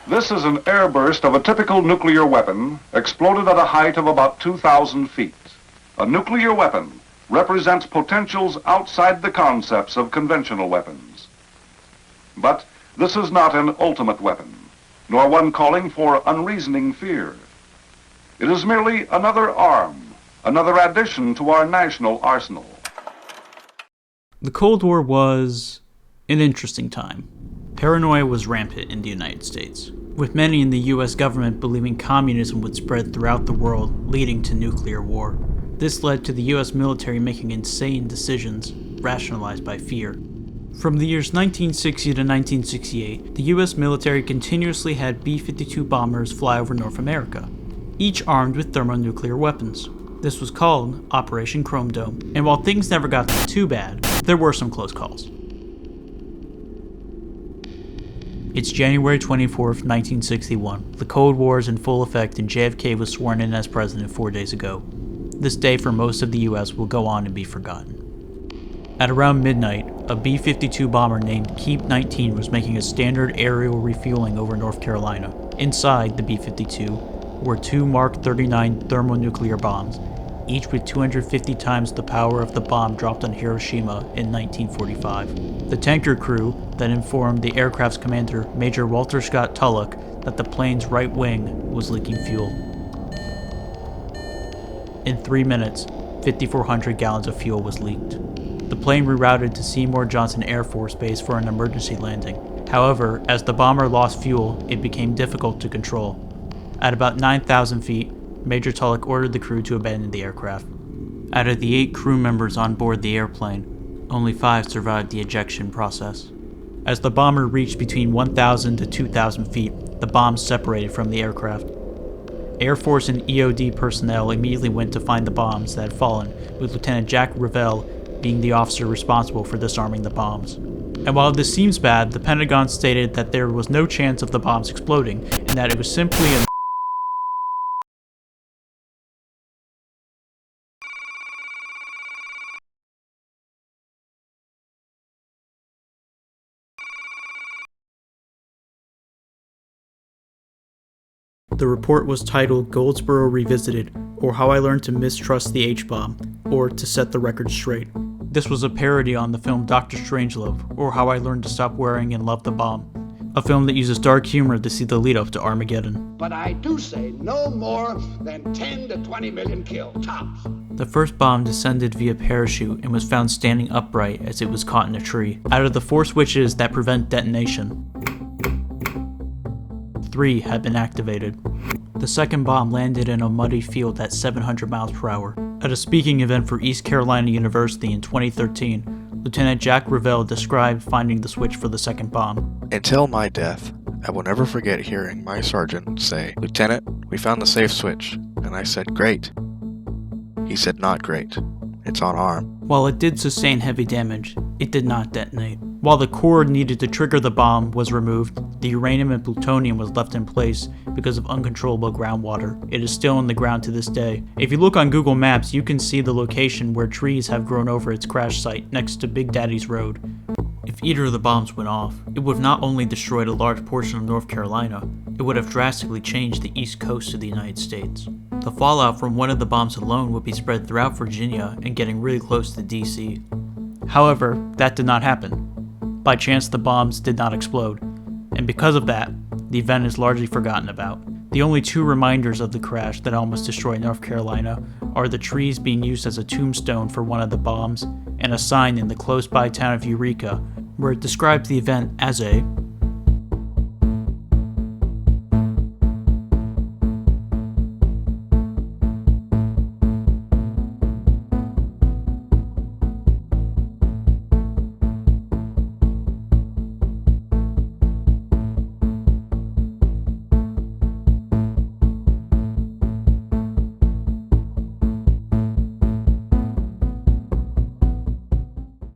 This is an airburst of a typical nuclear weapon exploded at a height of about 2,000 feet. A nuclear weapon represents potentials outside the concepts of conventional weapons. But this is not an ultimate weapon, nor one calling for unreasoning fear. It is merely another arm, another addition to our national arsenal. The Cold War was an interesting time. Paranoia was rampant in the United States, with many in the US government believing communism would spread throughout the world, leading to nuclear war. This led to the US military making insane decisions, rationalized by fear. From the years 1960 to 1968, the US military continuously had B-52 bombers fly over North America, each armed with thermonuclear weapons. This was called Operation Chrome Dome, and while things never got too bad, there were some close calls. It's January 24th, 1961. The Cold War is in full effect and JFK was sworn in as president 4 days ago. This day for most of the US will go on and be forgotten. At around midnight, a B-52 bomber named Keep 19 was making a standard aerial refueling over North Carolina. Inside the B-52 were two Mark 39 thermonuclear bombs, each with 250 times the power of the bomb dropped on Hiroshima in 1945. The tanker crew then informed the aircraft's commander, Major Walter Scott Tulloch, that the plane's right wing was leaking fuel. In 3 minutes, 5,400 gallons of fuel was leaked. The plane rerouted to Seymour Johnson Air Force Base for an emergency landing. However, as the bomber lost fuel, it became difficult to control. At about 9,000 feet, Major Tulloch ordered the crew to abandon the aircraft. Out of the 8 crew members on board the airplane, only 5 survived the ejection process. As the bomber reached between 1,000 to 2,000 feet, the bombs separated from the aircraft. Air Force and EOD personnel immediately went to find the bombs that had fallen, with Lieutenant Jack Revelle being the officer responsible for disarming the bombs. And while this seems bad, the Pentagon stated that there was no chance of the bombs exploding, and that it was simply a The report was titled Goldsboro Revisited, or How I Learned to Mistrust the H-Bomb, or To Set the Record Straight. This was a parody on the film Dr. Strangelove, or How I Learned to Stop Wearing and Love the Bomb, a film that uses dark humor to see the lead-up to Armageddon. But I do say no more than 10 to 20 million killed, tops. The first bomb descended via parachute and was found standing upright as it was caught in a tree. Out of the 4 switches that prevent detonation, 3 had been activated. The second bomb landed in a muddy field at 700 miles per hour. At a speaking event for East Carolina University in 2013, Lieutenant Jack Revelle described finding the switch for the second bomb. Until my death, I will never forget hearing my sergeant say, "Lieutenant, we found the safe switch." And I said, "Great." He said, "Not great. It's on arm." While it did sustain heavy damage, it did not detonate. While the cord needed to trigger the bomb was removed, the uranium and plutonium was left in place because of uncontrollable groundwater. It is still in the ground to this day. If you look on Google Maps, you can see the location where trees have grown over its crash site next to Big Daddy's Road. If either of the bombs went off, it would have not only destroyed a large portion of North Carolina, it would have drastically changed the east coast of the United States. The fallout from one of the bombs alone would be spread throughout Virginia and getting really close to DC. However, that did not happen. By chance, the bombs did not explode, and because of that, the event is largely forgotten about. The only 2 reminders of the crash that almost destroyed North Carolina are the trees being used as a tombstone for one of the bombs, and a sign in the close-by town of Eureka where it describes the event as a